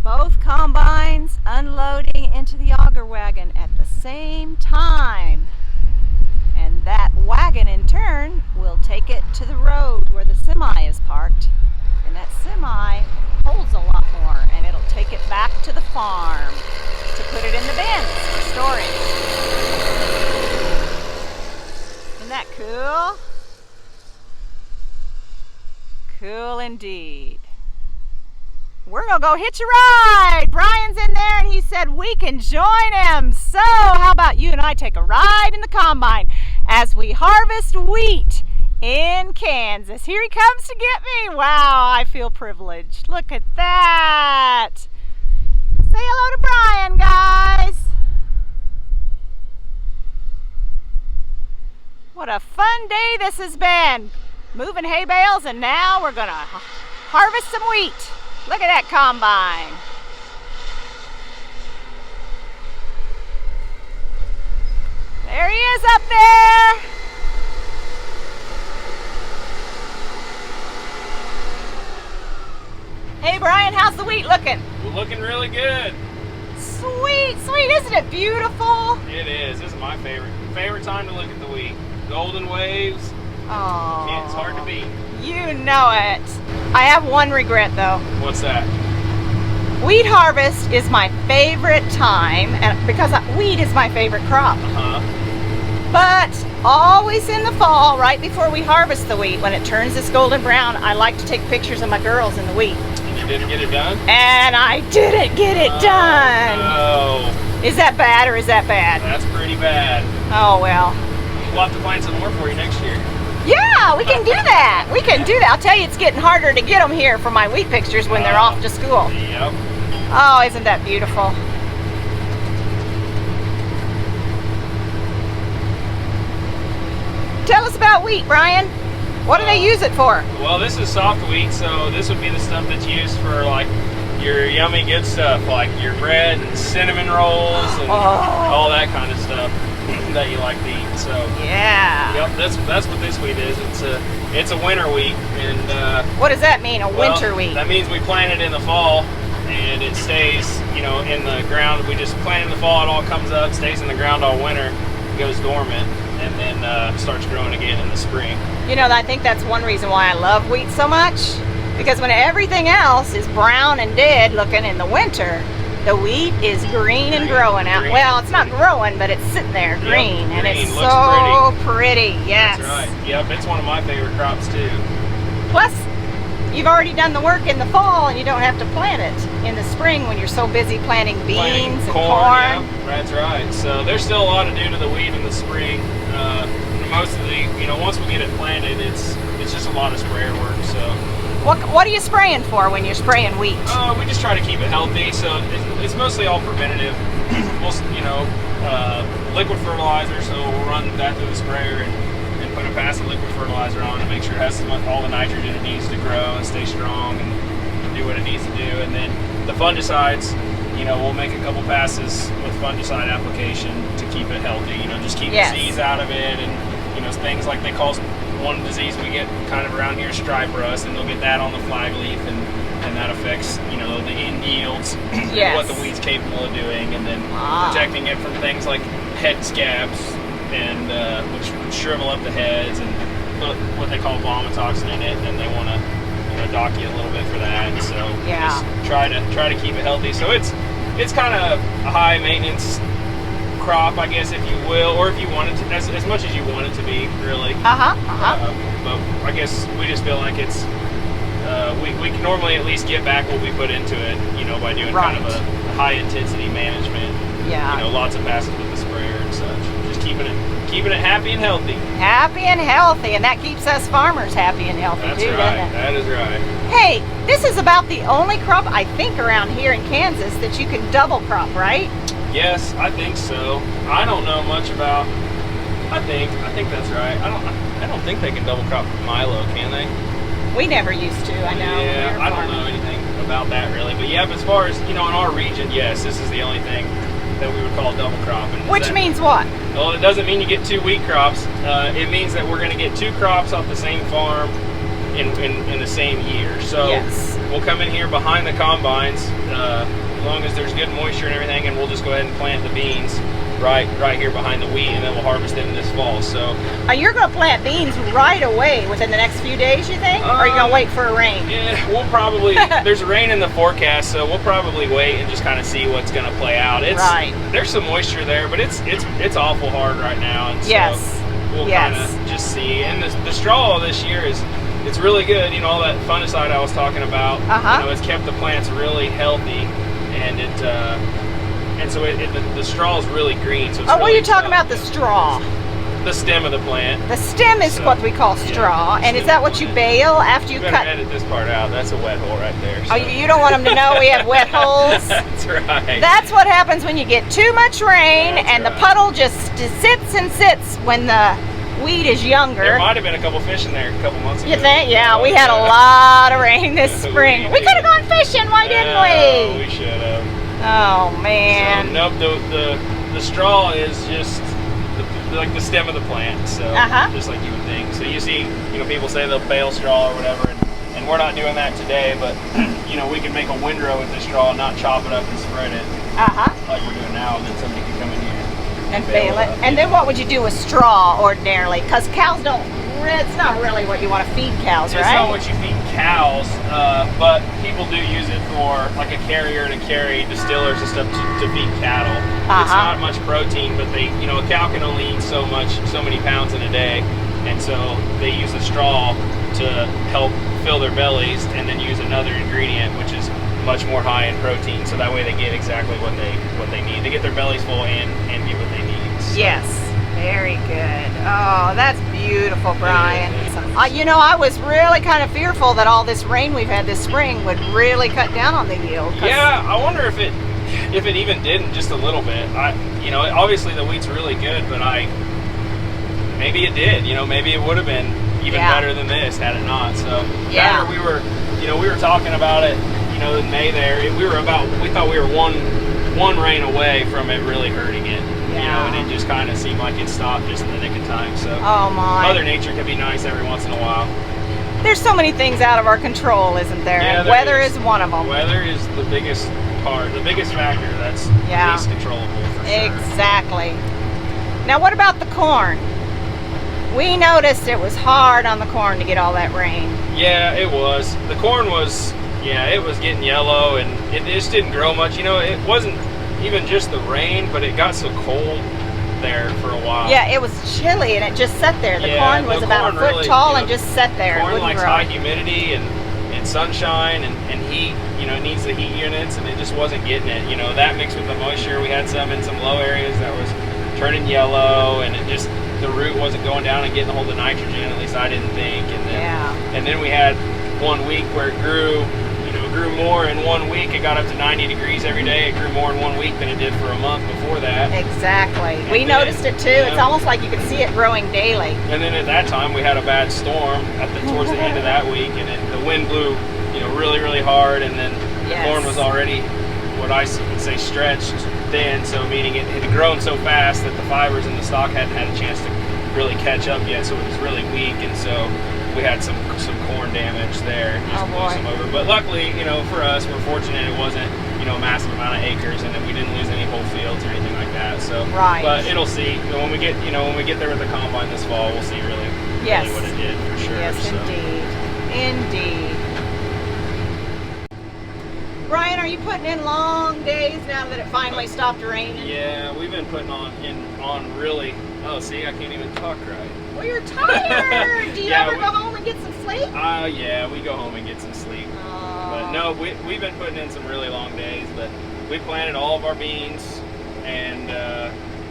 Both combines unloading into the auger wagon at the same time. And that wagon in turn will take it to the road where the semi is parked. And that semi holds a lot more, and it'll take it back to the farm to put it in the bins for storage. Isn't that cool? Cool indeed. We're going to go hitch a ride. Bryan's in there and he said we can join him. So how about you and I take a ride in the combine as we harvest wheat in Kansas. Here he comes to get me. Wow, I feel privileged. Look at that. Say hello to Bryan, guys. What a fun day this has been. Moving hay bales, and now we're going to harvest some wheat. Look at that combine. There he is up there. Hey Bryan, how's the wheat looking? We're looking really good. Sweet, sweet, isn't it beautiful? It is. This is my favorite time to look at the wheat. Golden waves. Oh, It's hard to beat. You know it. I have one regret though. What's that? Wheat harvest is my favorite time, and because wheat is my favorite crop. But always in the fall, right before we harvest the wheat, when it turns this golden brown, I like to take pictures of my girls in the wheat. And you didn't get it done? And I didn't get it done. Oh. Is that bad or is that bad? That's pretty bad. Oh well. We'll have to find some more for you next year. Yeah, we can do that. We can do that. I'll tell you, it's getting harder to get them here for my wheat pictures when they're off to school. Yep. Oh, isn't that beautiful? Tell us about wheat, Bryan. What do they use it for? Well, this is soft wheat, so this would be the stuff that's used for like your yummy good stuff, like your bread and cinnamon rolls and all that kind of stuff that you like to eat. So yeah. Yep, that's what this wheat is. It's a winter wheat, and what does that mean? A winter wheat? That means we plant it in the fall, and it stays, in the ground. We just plant it in the fall. It all comes up, stays in the ground all winter, goes dormant, and then starts growing again in the spring. I think that's one reason why I love wheat so much, because when everything else is brown and dead looking in the winter, the wheat is green and growing out. Well, it's not growing, but it's sitting there green, and it's so pretty. Yes. That's right. Yep, it's one of my favorite crops too. Plus, you've already done the work in the fall, and you don't have to plant it in the spring when you're so busy planting beans and corn. Yeah, that's right. So there's still a lot to do to the wheat in the spring. Most of the, once we get it planted, it's just a lot of sprayer work. So. What are you spraying for when you're spraying wheat? We just try to keep it healthy, so it's mostly all preventative. Liquid fertilizer, so we'll run that through the sprayer and put a pass of liquid fertilizer on to make sure it has all the nitrogen it needs to grow and stay strong and do what it needs to do. And then the fungicides, we'll make a couple passes with fungicide application to keep it healthy. Just keep disease out of it, and things like they call one disease we get kind of around here, stripe rust, and they'll get that on the flag leaf, and that affects the end yields and what the wheat's capable of doing, and then protecting it from things like head scabs and which shrivel up the heads and put what they call vomitoxin in it, and they want to dock you a little bit for that. So just try to keep it healthy. So it's kind of a high maintenance crop, I guess, if you will, or if you want it to, as much as you want it to be, really. But I guess we just feel like it's we can normally at least get back what we put into it, by doing kind of a high intensity management. Lots of passes with the sprayer and such. Just keeping it happy and healthy. Happy and healthy, and that keeps us farmers happy and healthy too, doesn't it? That is right. Hey, this is about the only crop I think around here in Kansas that you can double crop, right? Yes, I think so. I don't know much about. I think that's right. I don't think they can double crop Milo, can they? We never used to. I know. Yeah, I don't know anything about that really. But yeah, as far as in our region, yes, this is the only thing that we would call double cropping. Which means what? Well, it doesn't mean you get 2 wheat crops. It means that we're going to get 2 crops off the same farm in the same year. So we'll come in here behind the combines, as long as there's good moisture and everything, and we'll just go ahead and plant the beans right here behind the wheat, and then we'll harvest them this fall. So you're going to plant beans right away within the next few days, you think? Or are you going to wait for a rain? Yeah, we'll probably, there's rain in the forecast, so we'll probably wait and just kind of see what's going to play out. There's some moisture there, but it's awful hard right now, and so we'll kind of just see. And the straw this year it's really good. You know, all that fungicide I was talking about, you know, it's kept the plants really healthy, and so the straw is really green. So it's what are you talking about, the straw? The stem of the plant. The stem is what we call straw, and is that what you bale after you cut? Edit this part out. That's a wet hole right there. So. Oh, you don't want them to know we have wet holes? That's right. That's what happens when you get too much rain, and the puddle just sits and sits when the wheat is younger. There might have been a couple fish in there a couple months ago. You think? Yeah, we had a lot of rain this spring. We could have gone fishing, why didn't we? We should have. Oh man. So, nope, the straw is just like the stem of the plant, so just like you would think. So you see, you know, people say they'll bale straw or whatever, and we're not doing that today, but you know, we can make a windrow with the straw and not chop it up and spread it like we're doing now, and then somebody can come in here and bale it. And then what would you do with straw ordinarily? Because cows don't, it's not really what you want to feed cows, right? It's not what you feed cows, but people do use it for like a carrier to carry distillers and stuff to feed cattle. It's not much protein, but you know, a cow can only eat so many pounds in a day, and so they use the straw to help fill their bellies, and then use another ingredient which is much more high in protein, so that way they get exactly what they need to get their bellies full and get what they need. So. Yes, very good. Oh, that's beautiful, Bryan. You know, I was really kind of fearful that all this rain we've had this spring would really cut down on the yield. Yeah, I wonder if it even didn't, just a little bit. You know, obviously the wheat's really good, but maybe it did. You know, maybe it would have been even better than this had it not. So we were talking about it. You know, in May there, we thought we were one rain away from it really hurting it. You know, and it just kind of seemed like it stopped just in the nick of time. So Mother Nature can be nice every once in a while. There's so many things out of our control, isn't there? Yeah, and weather is one of them. Weather is the biggest part, the biggest factor that's least controllable for sure. Exactly. Now what about the corn? We noticed it was hard on the corn to get all that rain. Yeah, it was. The corn was, it was getting yellow, and it just didn't grow much. You know, it wasn't even just the rain, but it got so cold there for a while. Yeah, it was chilly, and it just sat there. The corn was about a foot tall and just sat there. Corn likes high humidity and sunshine and heat. You know, it needs the heat units, and it just wasn't getting it. You know, that mixed with the moisture, we had some in some low areas that was turning yellow, and it just, the root wasn't going down and getting a hold of nitrogen, at least I didn't think. And then we had 1 week where it grew more in 1 week. It got up to 90 degrees every day. It grew more in 1 week than it did for a month before that. Exactly. We noticed it too. It's almost like you could see it growing daily. And then at that time we had a bad storm towards the end of that week, and the wind blew, you know, really, really hard, and then the corn was already what I would say stretched thin, so meaning it had grown so fast that the fibers in the stalk hadn't had a chance to really catch up yet, so it was really weak, and so we had some corn damage there. Just blew some over. But luckily, you know, for us, we're fortunate it wasn't, you know, a massive amount of acres, and that we didn't lose any whole fields or anything like that. So, but it'll see. You know, when we get there with the combine this fall, we'll see really what it did for sure. Yes, so. Indeed. Bryan, are you putting in long days now that it finally stopped raining? Yeah, we've been putting on really. Oh, see, I can't even talk right. Well, you're tired. Do you ever go home and get some sleep? Yeah, we go home and get some sleep. But no, we've been putting in some really long days. But we planted all of our beans, and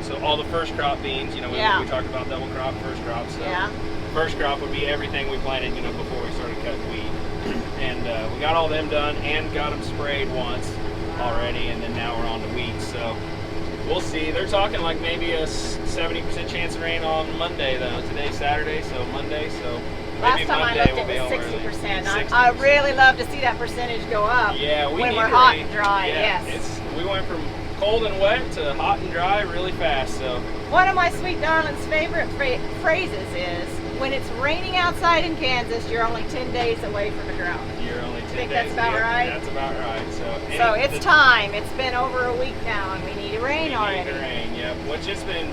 so all the first crop beans. You know, we talked about double crop, first crop. So first crop would be everything we planted, you know, before we started cutting wheat. And we got all them done and got them sprayed once already, and then now we're on to wheat. So we'll see. They're talking like maybe a 70% chance of rain on Monday, though. Today's Saturday, so Monday. So last time I looked, it was 60%. I really love to see that percentage go up. Yeah, when we're hot and dry. We went from cold and wet to hot and dry really fast. So one of my sweet darling's favorite phrases is, when it's raining outside in Kansas, you're only 10 days away from a drought. You're only 10 think days. that's about right? That's about right. So it's time. It's been over a week now, and we need rain already. We need rain, yep. Which it's been,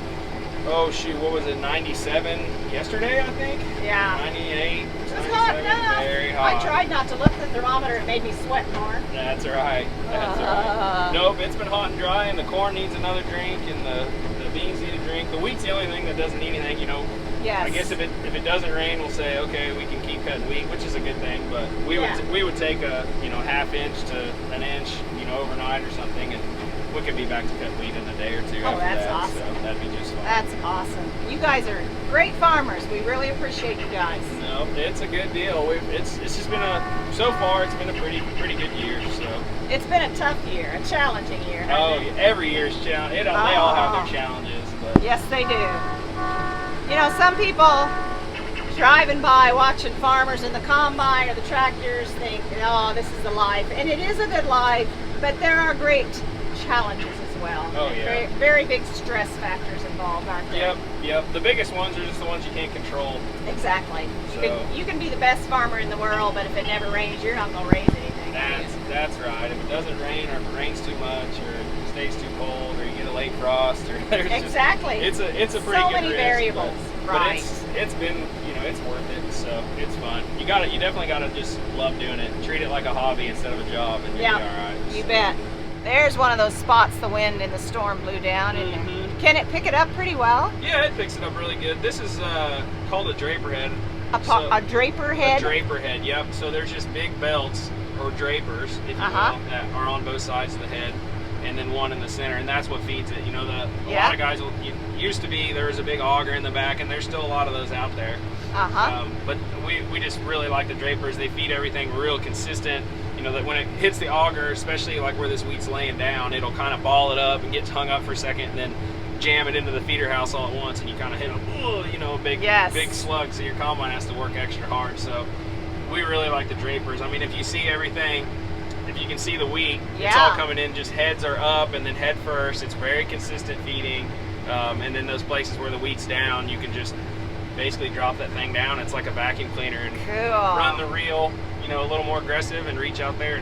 oh shoot, what was it, 97 yesterday, I think? Yeah. 98, It's hot enough. Very hot. I tried not to look at the thermometer. It made me sweat more. That's right. That's right. Nope, it's been hot and dry, and the corn needs another drink, and the beans need a drink. The wheat's the only thing that doesn't need anything, you know. Yes. I guess if it doesn't rain, we'll say, okay, we can keep cutting wheat, which is a good thing. But we would take a ½ inch to an inch, overnight or something, and we could be back to cut wheat in a day or two. Oh, after that's that, awesome. So that'd be just fine. That's awesome. You guys are great farmers. We really appreciate you guys. No, it's a good deal. It's just been so far it's been a pretty good year. So it's been a tough year, a challenging year. Oh, every year's challenge. They all have their challenges, but yes, they do. Some people driving by watching farmers in the combine or the tractors think, oh, this is the life, and it is a good life, but there are great challenges as well. Oh yeah. Very, very big stress factors involved, aren't there? Yep. The biggest ones are just the ones you can't control. Exactly. So, you can be the best farmer in the world, but if it never rains, you're not going to raise anything. That's right. If it doesn't rain, or if it rains too much, or it stays too cold, or you get a late frost, or there's exactly. It's a pretty so good many risk, variables. Right. But it's been it's worth it. So it's fun. You definitely gotta just love doing it. Treat it like a hobby instead of a job, and you'll be all right. You bet. There's one of those spots the wind and the storm blew down, and can it pick it up pretty well? Yeah, it picks it up really good. This is called a Draper Head. A Draper Head? A Draper Head, yep. So there's just big belts, or drapers, if you will, that are on both sides of the head, and then one in the center, and that's what feeds it. A lot of guys there was a big auger in the back, and there's still a lot of those out there. But we just really like the Drapers. They feed everything real consistent. That when it hits the auger, especially like where this wheat's laying down, it'll kind of ball it up and get hung up for a second, and then jam it into the feeder house all at once, and you kind of hit a big slug, so your combine has to work extra hard. So we really like the Drapers. I mean, if you see everything, if you can see the wheat, it's all coming in, just heads are up and then head first. It's very consistent feeding, and then those places where the wheat's down, you can just basically drop that thing down. It's like a vacuum cleaner, and run the reel a little more aggressive and reach out there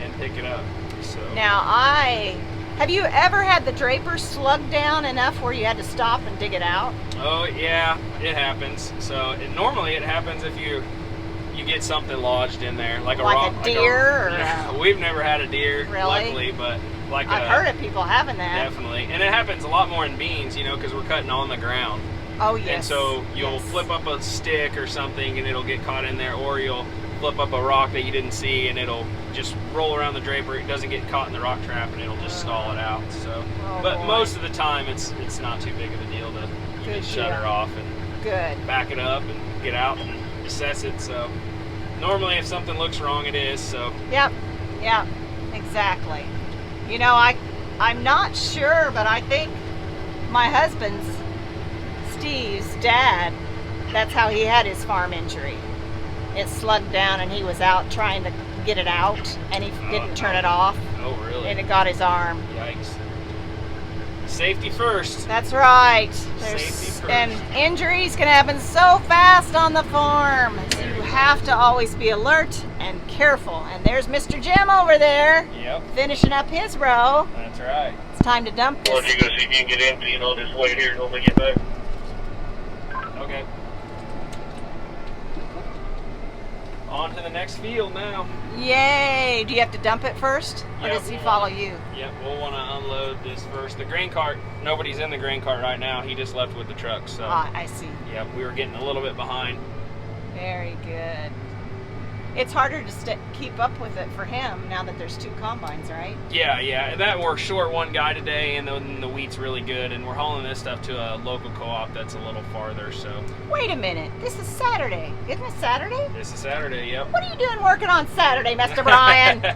and pick it up. So now, have you ever had the Draper slug down enough where you had to stop and dig it out? Oh yeah, it happens. So normally it happens if you get something lodged in there, like a deer. We've never had a deer, really? Luckily, but I've heard of people having that. Definitely, and it happens a lot more in beans, because we're cutting on the ground. Oh yes. And so you'll flip up a stick or something, and it'll get caught in there, or you'll flip up a rock that you didn't see, and it'll just roll around the Draper. It doesn't get caught in the rock trap, and it'll just stall it out. So, but most of the time, it's not too big of a deal to even shut her off and back it up and get out and assess it. So normally, if something looks wrong, it is. So Yep, exactly. I'm not sure, but I think my husband's, Steve's dad, that's how he had his farm injury. It slugged down, and he was out trying to get it out, and he didn't turn it off. Oh, really? And it got his arm. Yikes. Safety first. That's right. Safety first. And injuries can happen so fast on the farm. So you have to always be alert and careful. And there's Mr. Jim over there. Yep. Finishing up his row. That's right. It's time to dump this. Well, you go see if you can get empty, and I'll just wait here until they get back. Okay. On to the next field now. Yay! Do you have to dump it first? Or does he follow you? Yep, we'll want to unload this first. The grain cart, nobody's in the grain cart right now. He just left with the truck. So. I see. Yep, we were getting a little bit behind. Very good. It's harder to keep up with it for him now that there's 2 combines, right? Yeah. That we're short one guy today, and the wheat's really good, and we're hauling this stuff to a local co-op that's a little farther. So. Wait a minute. This is Saturday. Isn't it Saturday? This is Saturday, yep. What are you doing working on Saturday, Mr. Bryan?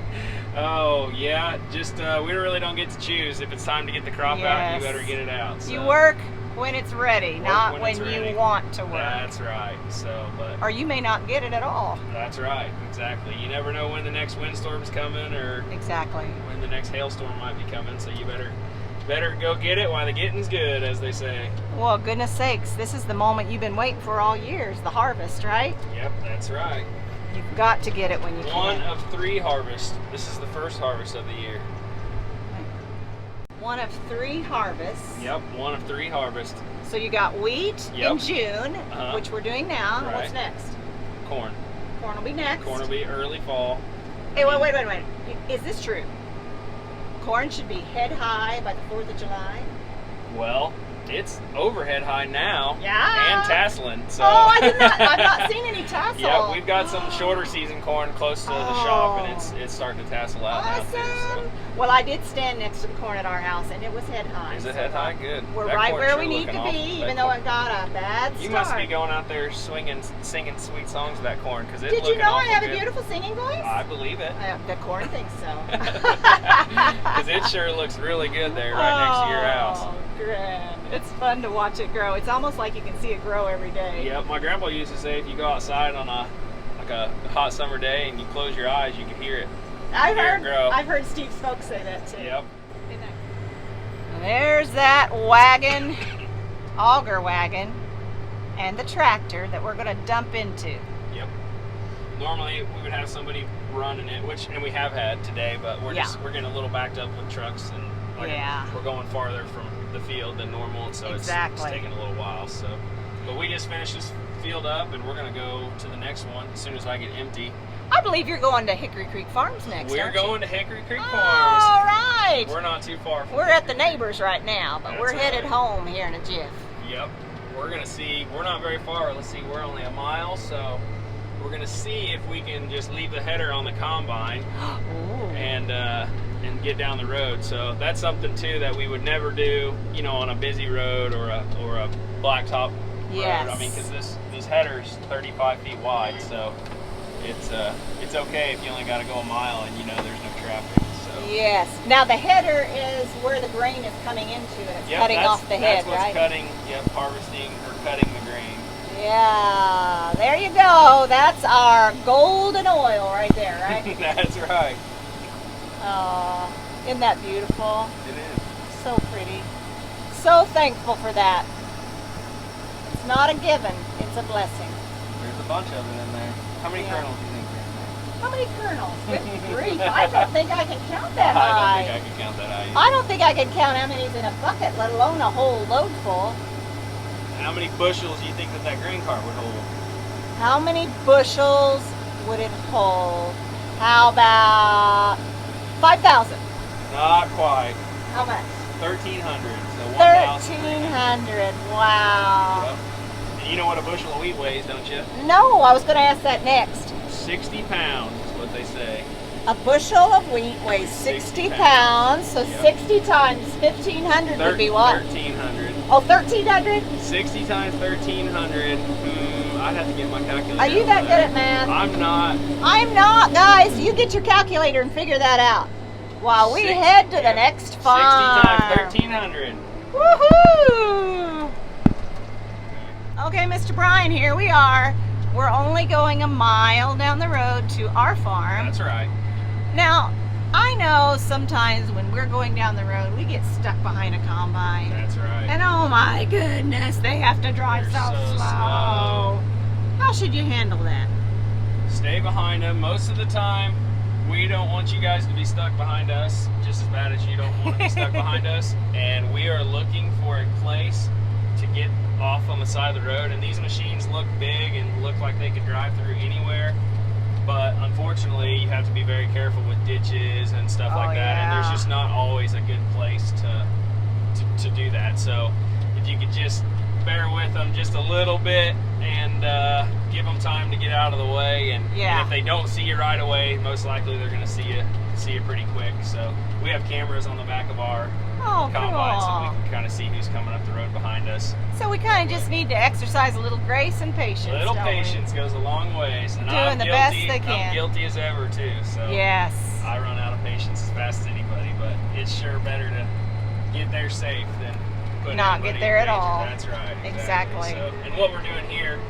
Oh, yeah. Just, we really don't get to choose. If it's time to get the crop out, you better get it out. So. You work when it's ready, not when you want to work. That's right. So, or you may not get it at all. That's right. Exactly. You never know when the next windstorm's coming, or exactly when the next hailstorm might be coming. So you better better go get it while the getting's good, as they say. Well, goodness sakes, this is the moment you've been waiting for all years, the harvest, right? Yep, that's right. You've got to get it when you can. One of 3 harvests. This is the first harvest of the year. One of 3 harvests. Yep, one of 3 harvests. So you got wheat in June, which we're doing now. Right. What's next? Corn. Corn will be next. Corn will be early fall. Hey, wait. Is this true? Corn should be head high by the 4th of July? Well, it's overhead high now. Yeah. And tasseling. So. Oh, I've not seen any tassel. Yeah, we've got some shorter season corn close to the shop, and it's starting to tassel out now too. So. Well, I did stand next to the corn at our house, and it was head high. Is it head high? Good. We're that right where sure we need to looking be, even though it got a bad start. You must be going out there swinging, singing sweet songs of that corn, because it's Did you looking know I awful have good. a beautiful singing voice? I believe it. The corn thinks so. Because it sure looks really good there, right next to your house. Oh, grand. It's fun to watch it grow. It's almost like you can see it grow every day. Yep, my grandpa used to say if you go outside on a hot summer day and you close your eyes, you can hear it. I've heard Steve Spoke say that too. Yep. And there's that wagon, auger wagon, and the tractor that we're going to dump into. Yep. Normally we would have somebody running it, and we have had today, but we're getting a little backed up with trucks, and we're going farther from the field than normal, and so it's taking a little while. So, but we just finished this field up, and we're going to go to the next one as soon as I get empty. I believe you're going to Hickory Creek Farms next. We're going to Hickory Creek Farms. All right. We're not too far from We're at the neighbors right now, but we're headed home here in a jiff. Yep. We're going to see. We're not very far. Let's see. We're only a mile, so we're going to see if we can just leave the header on the combine and get down the road. So that's something too that we would never do, on a busy road or a blacktop road. I mean, because this header's 35 feet wide, so it's okay if you only got to go a mile and there's no traffic. So. Yes. Now the header is where the grain is coming into, and it's cutting off the head, that's what's right? cutting. Yep, harvesting or cutting the grain. Yeah. There you go. That's our golden oil right there, right? That's right. Oh, isn't that beautiful? It is. So pretty. So thankful for that. It's not a given, it's a blessing. There's a bunch of it in there. How many kernels do you think are in there? How many kernels? 53. I don't think I can count that high. I don't think I can count that high either. I don't think I can count how many's in a bucket, let alone a whole load full. How many bushels do you think that grain cart would hold? How many bushels would it hold? How about 5,000? Not quite. How much? 1,300. So 1,300. Wow. Yep. And you know what a bushel of wheat weighs, don't you? No, I was going to ask that next. 60 pounds is what they say. A bushel of wheat weighs 60 pounds, so 60 times 1,500 would be what? 1,300. Oh, 1,300? 60 times 1,300. I'd have to get my calculator. Are you that good at math? I'm not. I'm not, guys. You get your calculator and figure that out. While we head to the next farm. 60 times 1,300. Woohoo! Okay, Mr. Bryan, here we are. We're only going a mile down the road to our farm. That's right. Now, I know sometimes when we're going down the road, we get stuck behind a combine. That's right. And oh my goodness, they have to drive so slow. How should you handle that? Stay behind them. Most of the time, we don't want you guys to be stuck behind us, just as bad as you don't want to be stuck behind us. And we are looking for a place to get off on the side of the road. And these machines look big and look like they could drive through anywhere. But unfortunately, you have to be very careful with ditches and stuff like that. And there's just not always a good place to do that. So if you could just bear with them just a little bit and give them time to get out of the way. And if they don't see you right away, most likely they're going to see you pretty quick. So we have cameras on the back of our combine, so we can kind of see who's coming up the road behind us. So we kind of just need to exercise a little grace and patience. A little patience goes a long ways. And Doing the best they can. I'm guilty as ever too. So yes, I run out of patience as fast as anybody, but it's sure better to get there safe than not get there at all. That's right. Exactly. So, and what we're doing here,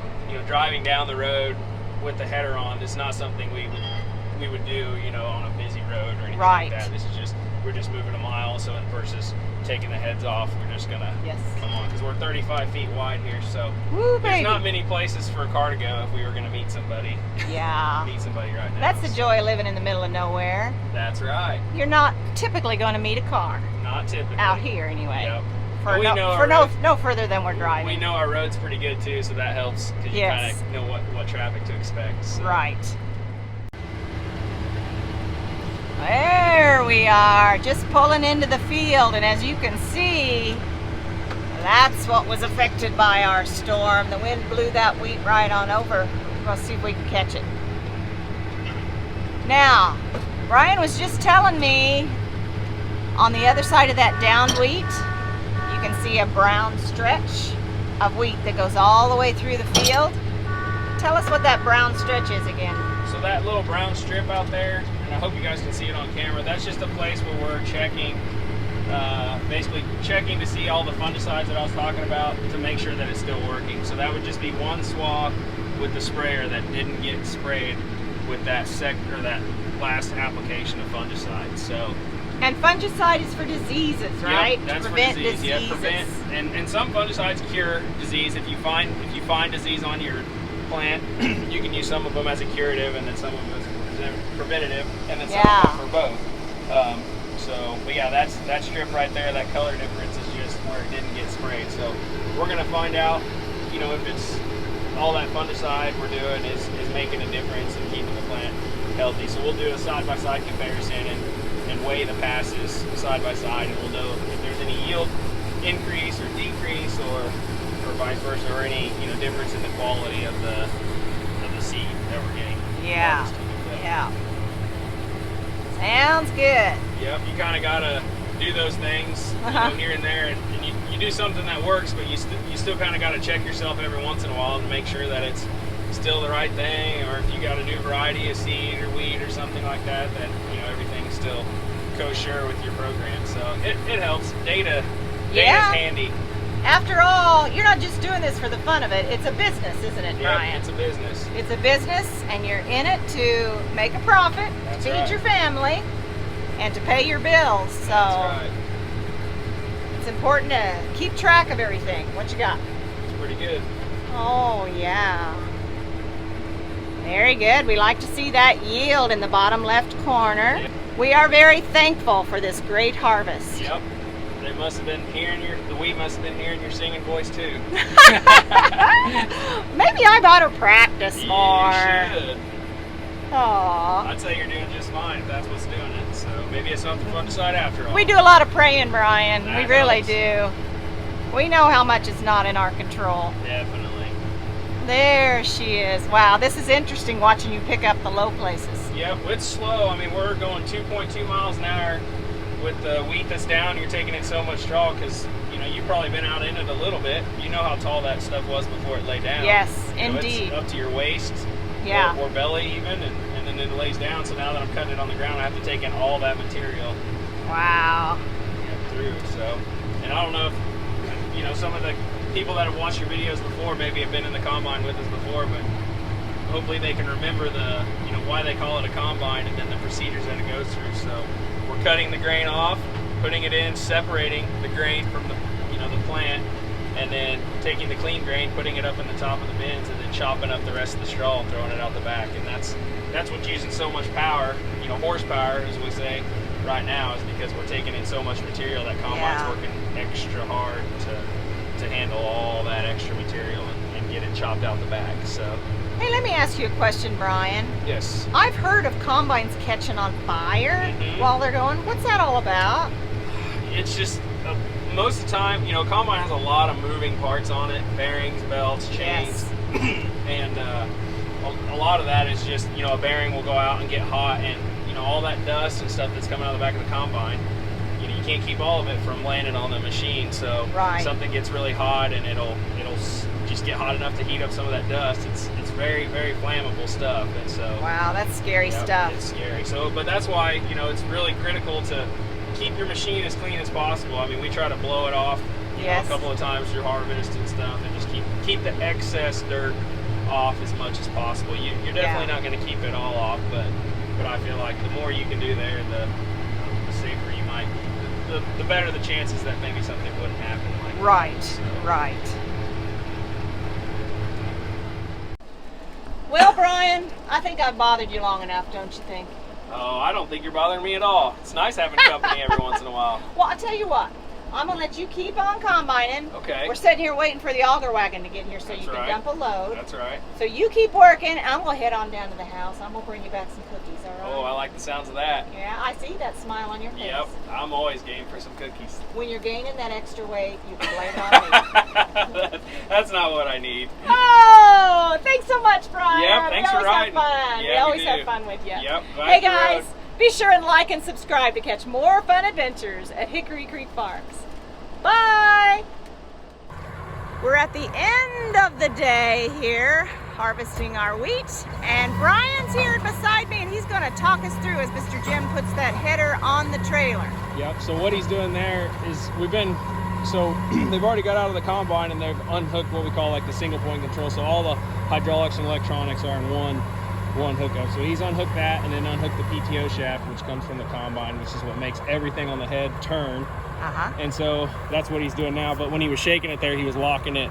driving down the road with the header on, is not something we would we would do, you know, on a busy road or anything Right. like that. This is just, we're just moving a mile, so versus taking the heads off, we're just gonna Yes. come on, because we're 35 feet wide here, so Woo, there's baby. not many places for a car to go if we were gonna meet somebody. Yeah. Meet somebody right now. That's the joy of living in the middle of nowhere. That's right. You're not typically going to meet a car Not typically. out here anyway. Yep. For, And we know our for roads- no further than we're driving. We know our road's pretty good too, so that helps because you Yes. kind of know what traffic to expect. So. Right. There we are, just pulling into the field, and as you can see, that's what was affected by our storm. The wind blew that wheat right on over. We'll see if we can catch it. Now, Bryan was just telling me on the other side of that downed wheat, you can see a brown stretch of wheat that goes all the way through the field. Tell us what that brown stretch is again. So that little brown strip out there, and I hope you guys can see it on camera, that's just a place where we're checking, basically checking to see all the fungicides that I was talking about to make sure that it's still working. So that would just be one swath with the sprayer that didn't get sprayed with that that last application of fungicide. So And fungicide is for diseases, right? Yep, that's to prevent for disease. Yeah, diseases. prevent. And some fungicides cure disease. If you find disease on your plant, you can use some of them as a curative, and then some of them as preventative, and then some of them for both. But yeah, that strip right there, that color difference is just where it didn't get sprayed. So we're gonna find out, you know, if it's all that fungicide we're doing is making a difference and keeping the plant healthy. So we'll do a side-by-side comparison and weigh the passes side by side, and we'll know if there's any yield increase or decrease, or vice versa, or any difference in the quality of the seed that we're getting. Yeah. Yeah. Sounds good. Yep, you kind of gotta do those things here and there, and you do something that works, but you still kind of gotta check yourself every once in a while to make sure that it's still the right thing, or if you got a new variety of seed or weed or something like that, that everything's still kosher with your program. So it helps. Data's handy. After all, you're not just doing this for the fun of it. It's a business, isn't it, Bryan? Yeah, it's a business. It's a business, and you're in it to make a profit, That's feed right. your family, and to pay your bills. So That's right. it's important to keep track of everything. What you got? It's pretty good. Oh, yeah. Very good. We like to see that yield in the bottom left corner. Yep. We are very thankful for this great harvest. Yep. They must have been hearing the wheat must have been hearing your singing voice too. Maybe I better practice more. You should. Aw. I'd say you're doing just fine if that's what's doing it. So maybe it's something fun to decide after all. We do a lot of praying, Bryan. That We really helps. do. We know how much is not in our control. Definitely. There she is. Wow, this is interesting watching you pick up the low places. Yep, it's slow. I mean, we're going 2.2 miles an hour. With the wheat that's down, you're taking in so much straw because you've probably been out in it a little bit. You know how tall that stuff was before it lay down. Yes, It's indeed. up to your waist, Yeah. or belly even, and then it lays down. So now that I'm cutting it on the ground, I have to take in all that material Wow. through. So, and I don't know if some of the people that have watched your videos before maybe have been in the combine with us before, but hopefully they can remember the why they call it a combine and then the procedures that it goes through. So we're cutting the grain off, putting it in, separating the grain from the plant, and then taking the clean grain, putting it up in the top of the bins, and then chopping up the rest of the straw and throwing it out the back. And that's what's using so much power, horsepower, as we say right now, is because we're taking in so much material that combine's working extra hard to handle all that extra material and get it chopped out the back. So Hey, let me ask you a question, Bryan. yes. I've heard of combines catching on fire Mhm. while they're going. What's that all about? It's just most of the time, combine has a lot of moving parts on it, bearings, belts, chains, and a lot of that is just a bearing will go out and get hot, and all that dust and stuff that's coming out of the back of the combine, you can't keep all of it from landing on the machine. So something gets really hot and it'll just get hot enough to heat up some of that dust. It's very, very flammable stuff, and so Wow, that's scary stuff. It's scary. So, but that's why it's really critical to keep your machine as clean as possible. I mean, we try to blow it off a couple of times through harvest and stuff, and just keep the excess dirt off as much as possible. You're definitely not going to keep it all off, but feel like the more you can do there, the safer you might, the better the chances that maybe something wouldn't happen. Like Right, so. right. Well, Bryan, I think I've bothered you long enough, don't you think? Oh, I don't think you're bothering me at all. It's nice having company every once in a while. Well, I'll tell you what. I'm going to let you keep on combining. Okay. We're sitting here waiting for the auger wagon to get here so That's you can right. dump a load. That's right. So you keep working. I'm going to head on down to the house. I'm going to bring you back some cookies, all right? Oh, I like the sounds of that. Yeah, I see that smile on your face. Yep, I'm always game for some cookies. When you're gaining that extra weight, you can blame it on me. That's not what I need. Oh, thanks so much, Bryan. Yep, thanks for riding. We always have fun. Yeah, we always we have do. fun with you. Yep. Hey, guys, be sure and like and subscribe to catch more fun adventures at Hickory Creek Farms. Bye! We're at the end of the day here, harvesting our wheat, and Bryan's here beside me, and he's going to talk us through as Mr. Jim puts that header on the trailer. Yep, so what he's doing there is they've already got out of the combine and they've unhooked what we call like the single point control. So all the hydraulics and electronics are in one hookup. So he's unhooked that and then unhooked the PTO shaft, which comes from the combine, which is what makes everything on the head turn. And so that's what he's doing now. But when he was shaking it there, he was locking it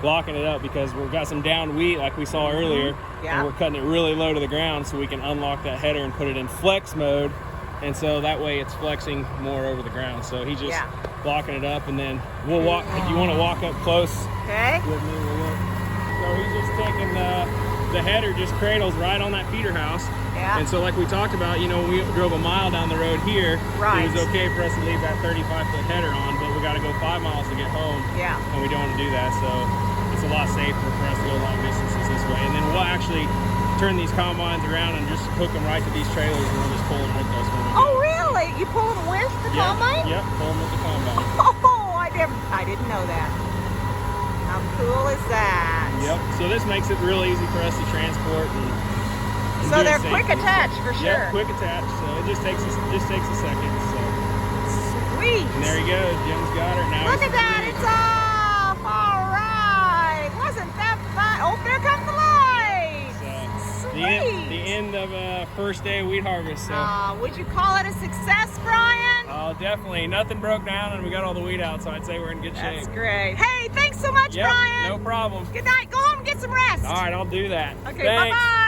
up because we've got some downed wheat like we saw earlier. Yeah. And we're cutting it really low to the ground so we can unlock that header and put it in flex mode. And so that way it's flexing more over the ground. So he's just locking it up, and then we'll walk, if you want to walk up close Okay. with me, we'll look. So he's just taking the header just cradles right on that feeder house. Yeah. And so like we talked about, you know, we drove a mile down the road here. Right. It was okay for us to leave that 35-foot header on, but we got to go 5 miles to get home. Yeah. And we don't want to do that, so it's a lot safer for us to go long distances this way. And then we'll actually turn these combines around and just hook them right to these trailers, and we'll just pull them with us when we Oh, really? You pull them with the combine? Yep, pull them with the combine. Oh, I didn't know that. How cool is that? Yep, so this makes it real easy for us to transport and So do it they're safely. quick attach for sure. Yep, quick attach, so it just takes a second. So. Sweet. And there he goes, Jim's got her. Now Look he's at that, it's off. All right. Wasn't that fun? Oh, there comes the light. So, Sweet. the end of first day of wheat harvest. So. Would you call it a success, Bryan? Oh, definitely. Nothing broke down, and we got all the wheat out, so I'd say we're in good That's shape. great. Hey, thanks so much, Yep, Bryan. no problem. Good night. Go home and get some rest. All right, I'll do that. Okay, Thanks. bye-bye.